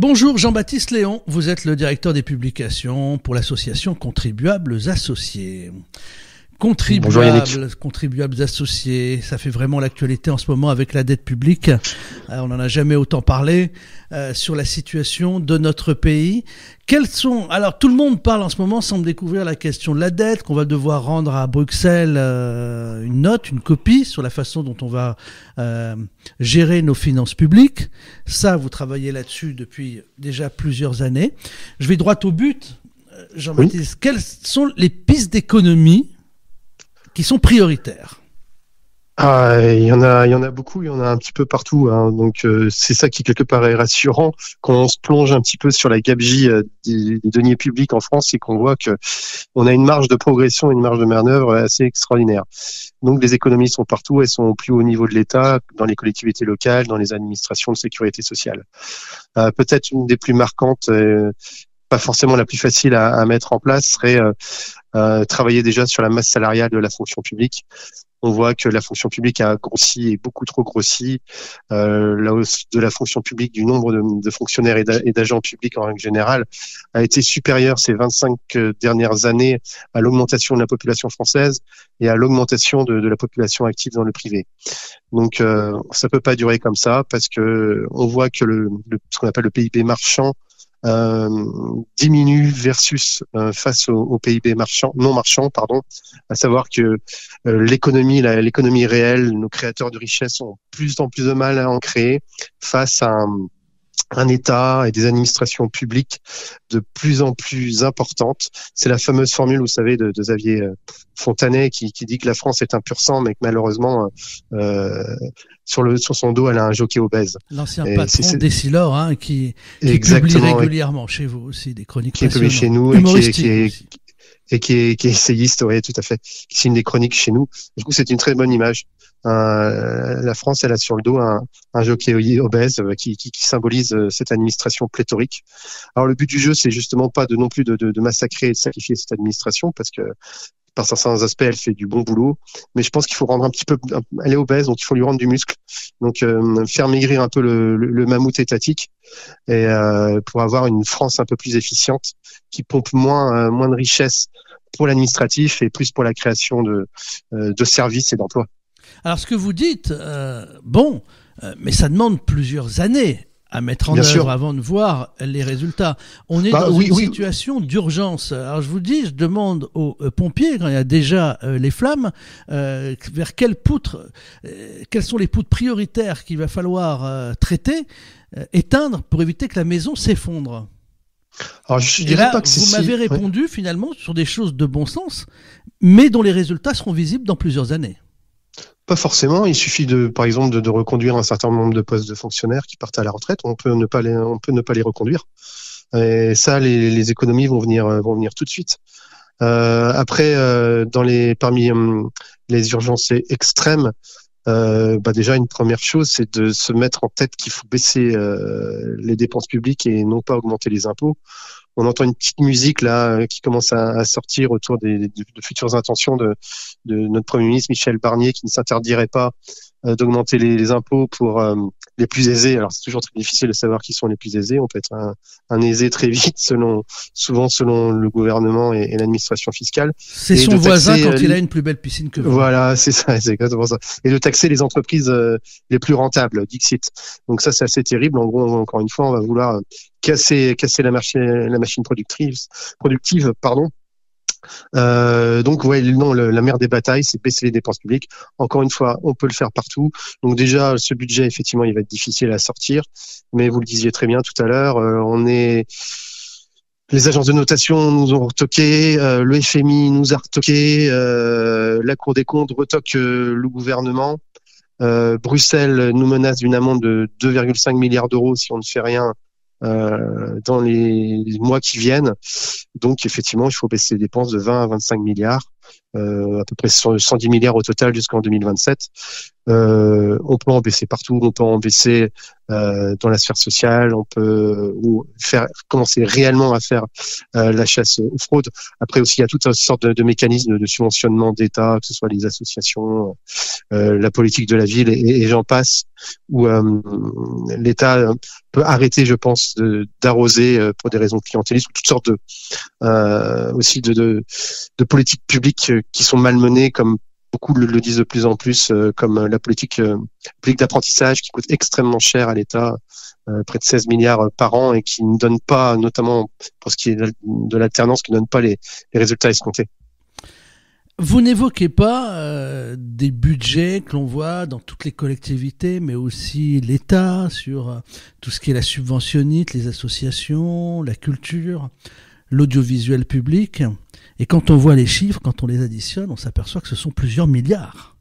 Bonjour Jean-Baptiste Léon, vous êtes le directeur des publications pour l'association Contribuables Associés. Contribuables associés, ça fait vraiment l'actualité en ce moment avec la dette publique. On n'en a jamais autant parlé sur la situation de notre pays. Alors tout le monde parle en ce moment, semble découvrir la question de la dette, qu'on va devoir rendre à Bruxelles une copie sur la façon dont on va gérer nos finances publiques. Ça, vous travaillez là-dessus depuis déjà plusieurs années. Je vais droit au but, Jean-Baptiste. Oui. Quelles sont les pistes d'économie qui sont prioritaires? Il y en a beaucoup, il y en a un petit peu partout, hein. Donc c'est ça qui quelque part est rassurant quand on se plonge un petit peu sur la gabegie des deniers publics en France, et qu'on voit que on a une marge de progression, une marge de manœuvre assez extraordinaire. Donc les économies sont partout, elles sont au plus haut niveau de l'État, dans les collectivités locales, dans les administrations de sécurité sociale. Peut-être une des plus marquantes, pas forcément la plus facile à mettre en place, serait travailler déjà sur la masse salariale de la fonction publique. On voit que la fonction publique a grossi, et beaucoup trop grossi. La hausse de la fonction publique, du nombre de fonctionnaires et d'agents publics en règle générale, a été supérieure ces 25 dernières années à l'augmentation de la population française et à l'augmentation de la population active dans le privé. Donc ça peut pas durer comme ça, parce que on voit que ce qu'on appelle le PIB marchand diminue versus face au PIB non marchand, à savoir que l'économie réelle, nos créateurs de richesse ont plus en plus de mal à en créer face à un État et des administrations publiques de plus en plus importantes. C'est la fameuse formule, vous savez, de Xavier Fontanet qui dit que la France est un pur sang, mais que malheureusement sur son dos elle a un jockey obèse. L'ancien patron d'Essilor, qui publie régulièrement chez vous aussi des chroniques qui publie chez nous et qui est essayiste, oui, tout à fait, qui signe des chroniques chez nous. Du coup, c'est une très bonne image. La France, elle a sur le dos un jockey obèse qui symbolise cette administration pléthorique. Alors le but du jeu, c'est justement pas non plus de massacrer et de sacrifier cette administration, parce que par certains aspects, elle fait du bon boulot, mais je pense qu'il faut rendre un petit peu, elle est obèse, donc il faut lui rendre du muscle, donc faire maigrir un peu le mammouth étatique, et pour avoir une France un peu plus efficiente, qui pompe moins de richesses pour l'administratif et plus pour la création de services et d'emplois. Alors ce que vous dites, mais ça demande plusieurs années à mettre en œuvre avant de voir les résultats. On est dans une situation d'urgence. Alors je demande aux pompiers, quand il y a déjà les flammes, vers quelles sont les poutres prioritaires qu'il va falloir traiter, éteindre, pour éviter que la maison s'effondre. Alors, je dirais pas que vous m'avez répondu finalement sur des choses de bon sens, mais dont les résultats seront visibles dans plusieurs années. Pas forcément. Il suffit par exemple, de reconduire un certain nombre de postes de fonctionnaires qui partent à la retraite. On peut ne pas les reconduire. Et ça, les économies vont venir tout de suite. Après, parmi les urgences extrêmes, déjà une première chose, c'est de se mettre en tête qu'il faut baisser les dépenses publiques et non pas augmenter les impôts. On entend une petite musique là qui commence à sortir autour de futures intentions de notre Premier ministre Michel Barnier, qui ne s'interdirait pas d'augmenter les impôts pour les plus aisés. Alors c'est toujours très difficile de savoir qui sont les plus aisés. On peut être un aisé très vite souvent selon le gouvernement et l'administration fiscale. C'est son voisin quand il a une plus belle piscine que vous. Voilà, c'est ça, c'est exactement ça. Et de taxer les entreprises les plus rentables, Dixit. Donc ça, c'est assez terrible. En gros, encore une fois, on va vouloir casser la machine productive. Donc la mère des batailles, c'est baisser les dépenses publiques. Encore une fois, on peut le faire partout. Donc déjà, ce budget, effectivement, il va être difficile à sortir, mais vous le disiez très bien tout à l'heure, les agences de notation nous ont retoqué, le FMI nous a retoqué, la Cour des comptes retoque le gouvernement. Bruxelles nous menace d'une amende de 2,5 milliards d'euros si on ne fait rien dans les mois qui viennent. Donc effectivement, il faut baisser les dépenses de 20 à 25 milliards, à peu près 110 milliards au total jusqu'en 2027. On peut en baisser partout, on peut en baisser dans la sphère sociale. On peut commencer réellement à faire la chasse aux fraudes. Après aussi, il y a toutes sortes de mécanismes de subventionnement d'État, que ce soit les associations, la politique de la ville et j'en passe, où l'État peut arrêter, je pense, d'arroser pour des raisons clientélistes, ou toutes sortes aussi de politiques publiques qui sont malmenées, comme beaucoup le disent de plus en plus, comme la politique d'apprentissage qui coûte extrêmement cher à l'État, près de 16 milliards par an, et qui ne donne pas, notamment pour ce qui est de l'alternance, qui ne donne pas les résultats escomptés. Vous n'évoquez pas des budgets que l'on voit dans toutes les collectivités, mais aussi l'État, sur tout ce qui est la subventionnite, les associations, la culture, l'audiovisuel public. Et quand on voit les chiffres, quand on les additionne, on s'aperçoit que ce sont plusieurs milliards.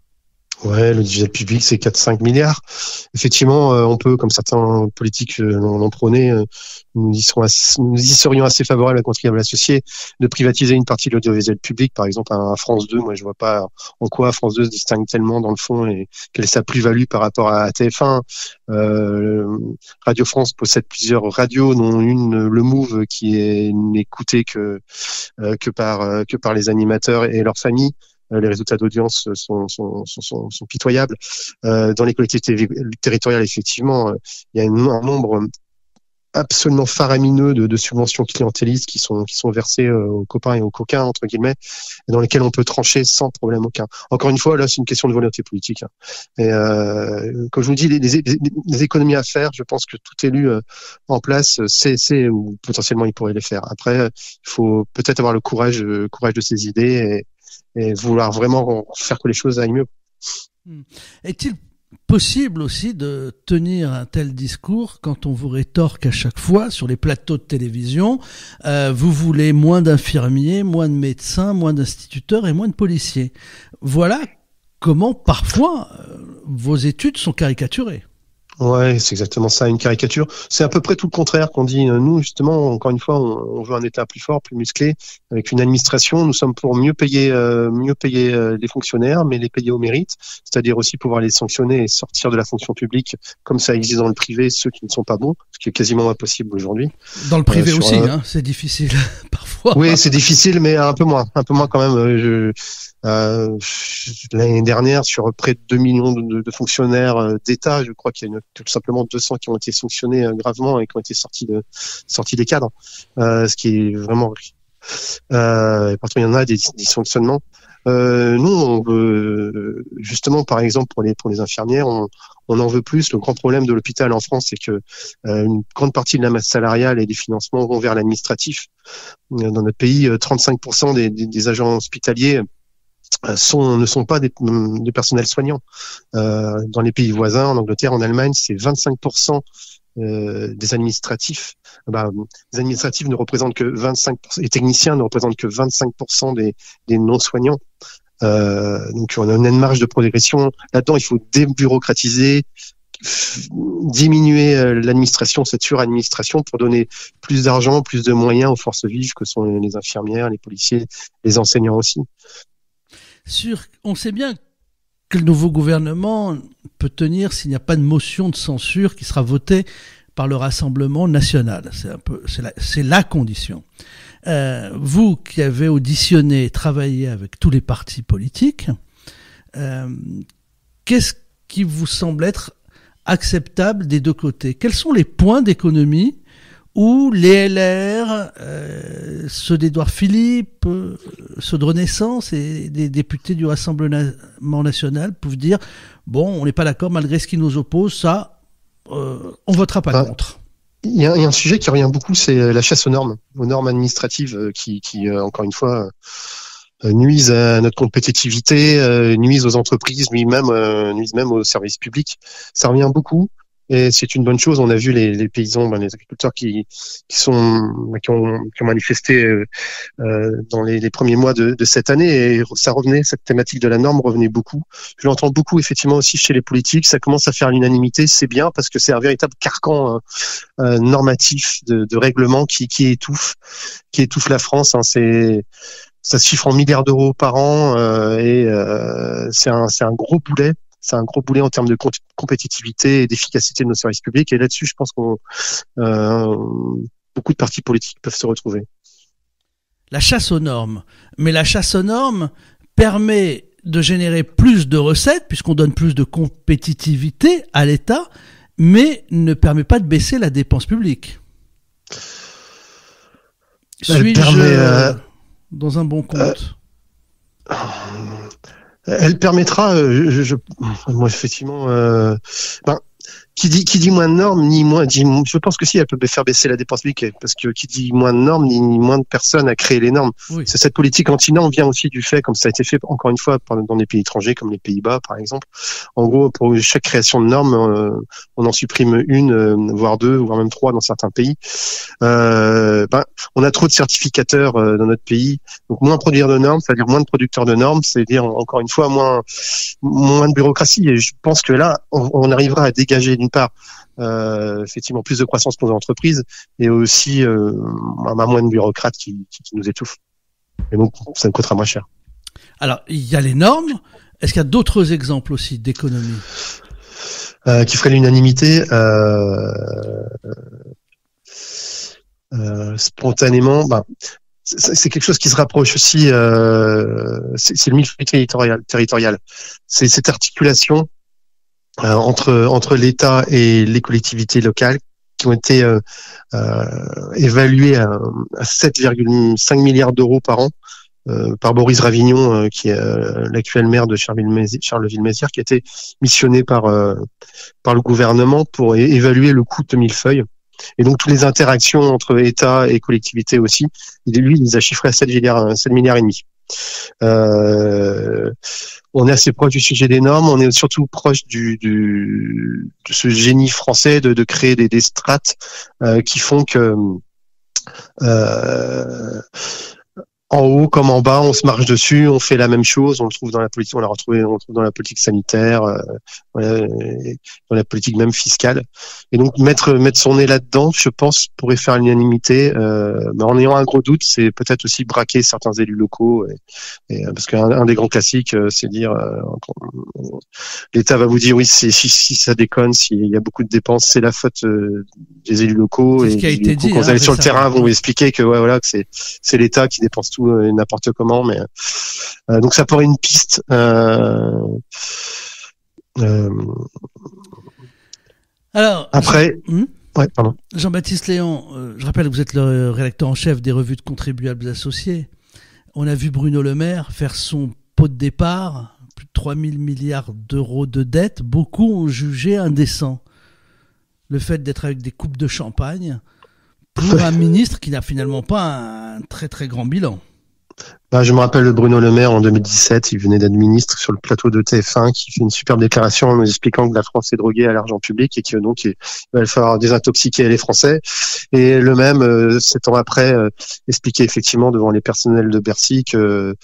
Ouais, l'audiovisuel public, c'est 4-5 milliards. Effectivement, on peut, comme certains politiques l'ont prôné, nous y serions assez favorables à contribuables associés, de privatiser une partie de l'audiovisuel public, par exemple à France 2. Moi, je vois pas en quoi France 2 se distingue tellement dans le fond et quelle est sa plus-value par rapport à TF1. Radio France possède plusieurs radios, dont une, Le Move, qui n'est écoutée que par les animateurs et leurs familles. Les résultats d'audience sont pitoyables. Dans les collectivités territoriales, effectivement, il y a un nombre absolument faramineux de subventions clientélistes qui sont versées aux copains et aux coquins, entre guillemets, et dans lesquelles on peut trancher sans problème aucun. Encore une fois, là, c'est une question de volonté politique. Et comme je vous dis, les économies à faire, je pense que tout élu en place c'est ou potentiellement il pourrait les faire. Après, il faut peut-être avoir le courage de ses idées et vouloir vraiment faire que les choses aillent mieux. Est-il possible aussi de tenir un tel discours quand on vous rétorque à chaque fois sur les plateaux de télévision, vous voulez moins d'infirmiers, moins de médecins, moins d'instituteurs et moins de policiers? Voilà comment parfois vos études sont caricaturées. Ouais, c'est exactement ça, une caricature. C'est à peu près tout le contraire qu'on dit. Nous, justement, encore une fois, on veut un État plus fort, plus musclé, avec une administration. Nous sommes pour mieux payer les fonctionnaires, mais les payer au mérite, c'est-à-dire aussi pouvoir les sanctionner et sortir de la fonction publique, comme ça existe dans le privé, ceux qui ne sont pas bons, ce qui est quasiment impossible aujourd'hui. Dans le privé aussi, c'est difficile parfois. Oui, c'est difficile, mais un peu moins quand même. L'année dernière, sur près de 2 millions de fonctionnaires d'État, je crois qu'il y a tout simplement 200 qui ont été sanctionnés gravement et qui ont été sortis des cadres, ce qui est vraiment partout il y en a des sanctionnements. Nous, on veut justement, par exemple, pour les infirmières, on en veut plus. Le grand problème de l'hôpital en France, c'est que une grande partie de la masse salariale et des financements vont vers l'administratif. Dans notre pays, 35% des agents hospitaliers ne sont pas des personnels soignants. Dans les pays voisins, en Angleterre, en Allemagne, c'est 25% des administratifs. Les administratifs ne représentent que 25%, les techniciens ne représentent que 25% des non-soignants. Donc on a une marge de progression. Là-dedans, il faut débureaucratiser, diminuer l'administration, cette suradministration, pour donner plus d'argent, plus de moyens aux forces vives que sont les infirmières, les policiers, les enseignants aussi. On sait bien que le nouveau gouvernement peut tenir s'il n'y a pas de motion de censure qui sera votée par le Rassemblement national. C'est la condition. Vous qui avez auditionné et travaillé avec tous les partis politiques, qu'est-ce qui vous semble être acceptable des deux côtés? Quels sont les points d'économie où les LR, ceux d'Édouard Philippe, ceux de Renaissance et des députés du Rassemblement national peuvent dire « Bon, on n'est pas d'accord malgré ce qui nous oppose, ça, on votera pas contre ». Il y a un sujet qui revient beaucoup, c'est la chasse aux normes administratives qui encore une fois, nuisent à notre compétitivité, nuisent aux entreprises, nuisent même aux services publics. Ça revient beaucoup. Et c'est une bonne chose. On a vu les paysans, les agriculteurs qui ont manifesté dans les premiers mois de cette année, et ça revenait, cette thématique de la norme revenait beaucoup. Je l'entends beaucoup effectivement aussi chez les politiques. Ça commence à faire l'unanimité, c'est bien, parce que c'est un véritable carcan normatif de règlement qui étouffe la France. Ça se chiffre en milliards d'euros par an, et c'est un gros boulet. c'est un gros boulet en termes de compétitivité et d'efficacité de nos services publics. Et là-dessus, je pense qu'on beaucoup de partis politiques peuvent se retrouver. La chasse aux normes. Mais la chasse aux normes permet de générer plus de recettes, puisqu'on donne plus de compétitivité à l'État, mais ne permet pas de baisser la dépense publique. Suis-je dans un bon compte? Elle permettra, moi effectivement, qui dit moins de normes, je pense que si elle peut faire baisser la dépense publique, parce que qui dit moins de normes, ni moins de personnes à créer les normes. Oui. Cette politique anti-normes vient aussi du fait, comme ça a été fait encore une fois dans des pays étrangers, comme les Pays-Bas par exemple. En gros, pour chaque création de normes, on en supprime une, voire deux, voire même trois dans certains pays. On a trop de certificateurs dans notre pays, donc moins produire de normes, c'est-à-dire moins de producteurs de normes, c'est-à-dire encore une fois moins de bureaucratie. Et je pense que là, on arrivera à dégager d'une part effectivement plus de croissance pour nos entreprises et aussi moins de bureaucrates qui nous étouffent. Et donc ça nous coûtera moins cher. Alors il y a les normes. Est-ce qu'il y a d'autres exemples aussi d'économie qui feraient l'unanimité spontanément? C'est quelque chose qui se rapproche aussi. C'est le millefeuille territorial. C'est cette articulation entre l'État et les collectivités locales qui ont été évaluées à 7,5 milliards d'euros par an par Boris Ravignon, qui est l'actuel maire de Charleville-Mézières, qui a été missionné par le gouvernement pour évaluer le coût de millefeuille. Et donc toutes les interactions entre État et collectivités aussi, il les a chiffrées à 7 milliards et demi. On est assez proche du sujet des normes, on est surtout proche de ce génie français de créer des strates qui font que en haut comme en bas, on se marche dessus, on fait la même chose, on le trouve dans la politique, on le trouve dans la politique sanitaire, dans la politique même fiscale. Et donc mettre son nez là-dedans, je pense, pourrait faire l'unanimité. Mais en ayant un gros doute, c'est peut-être aussi braquer certains élus locaux, et parce qu'un des grands classiques, c'est dire l'État va vous dire oui, si ça déconne, s'il y a beaucoup de dépenses, c'est la faute des élus locaux. C'est ce qui a été dit, quand vous allez sur le terrain, vont vous expliquer que que c'est l'État qui dépense tout n'importe comment, mais donc ça pourrait être une piste. Alors après, pardon. Jean-Baptiste Léon, je rappelle que vous êtes le rédacteur en chef des revues de contribuables associés. On a vu Bruno Le Maire faire son pot de départ, plus de 3 000 milliards d'euros de dettes. Beaucoup ont jugé indécent le fait d'être avec des coupes de champagne pour un ministre qui n'a finalement pas un très très grand bilan. Je me rappelle de Bruno Le Maire en 2017, il venait d'être ministre sur le plateau de TF1, qui fait une superbe déclaration en nous expliquant que la France est droguée à l'argent public et qu'il va falloir désintoxiquer les Français. Et le même, 7 ans après, expliquait effectivement devant les personnels de Bercy que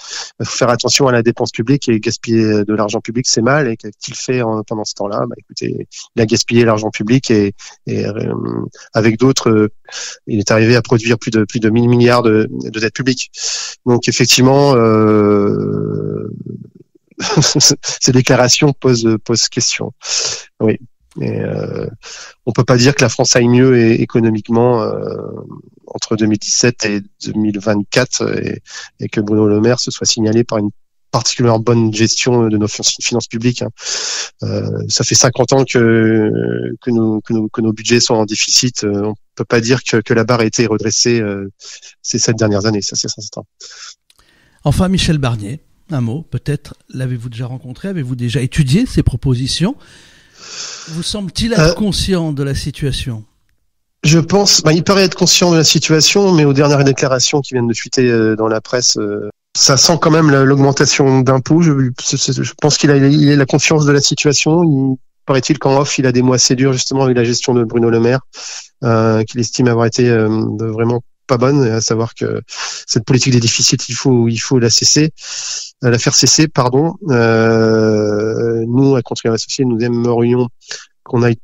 faut faire attention à la dépense publique et gaspiller de l'argent public, c'est mal. Et qu'a-t-il fait pendant ce temps-là? Écoutez, il a gaspillé l'argent public et avec d'autres, il est arrivé à produire plus de 1000 milliards de dettes publiques. Donc effectivement, ces déclarations posent question. Oui. Et on peut pas dire que la France aille mieux économiquement entre 2017 et 2024 et que Bruno Le Maire se soit signalé par une particulièrement bonne gestion de nos finances publiques. Ça fait 50 ans que nos budgets sont en déficit. On peut pas dire que la barre a été redressée ces 7 dernières années. Ça, c'est certain. Enfin, Michel Barnier, un mot, peut-être l'avez-vous déjà rencontré, avez-vous déjà étudié ses propositions? Vous semble-t-il être conscient de la situation? Je pense, il paraît être conscient de la situation, mais aux dernières déclarations qui viennent de fuiter dans la presse, ça sent quand même l'augmentation d'impôts. Je pense qu'il a la conscience de la situation. Il paraît-il qu'en off, il a des mots assez durs justement avec la gestion de Bruno Le Maire, qu'il estime avoir été vraiment pas bonne, à savoir que cette politique des déficits, il faut la faire cesser, pardon. Nous, à Contribuables Associés, nous aimerions qu'on aille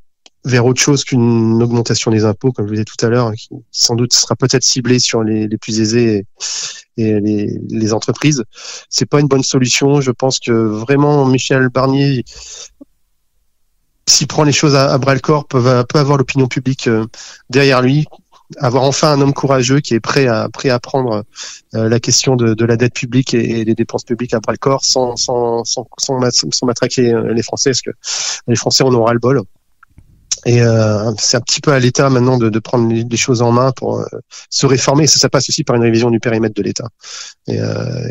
vers autre chose qu'une augmentation des impôts, comme je vous disais tout à l'heure, qui sans doute sera peut-être ciblée sur les plus aisés et les entreprises. C'est pas une bonne solution. Je pense que vraiment Michel Barnier s'il prend les choses à bras le corps, peut avoir l'opinion publique derrière lui, avoir enfin un homme courageux qui est prêt à prendre la question de la dette publique et des dépenses publiques à bras le corps sans matraquer les Français, parce que les Français en ont ras le bol. Et c'est un petit peu à l'État maintenant de prendre les choses en main pour se réformer. Ça passe aussi par une révision du périmètre de l'État. Et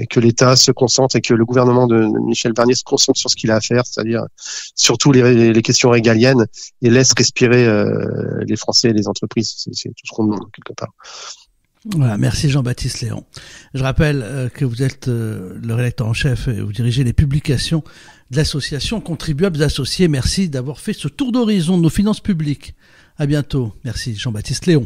que l'État se concentre et que le gouvernement de Michel Barnier se concentre sur ce qu'il a à faire, c'est-à-dire surtout les questions régaliennes, et laisse respirer les Français et les entreprises. C'est tout ce qu'on demande quelque part. Voilà, merci Jean-Baptiste Léon. Je rappelle que vous êtes le rédacteur en chef et vous dirigez les publications de l'association Contribuables Associés. Merci d'avoir fait ce tour d'horizon de nos finances publiques. À bientôt. Merci Jean-Baptiste Léon.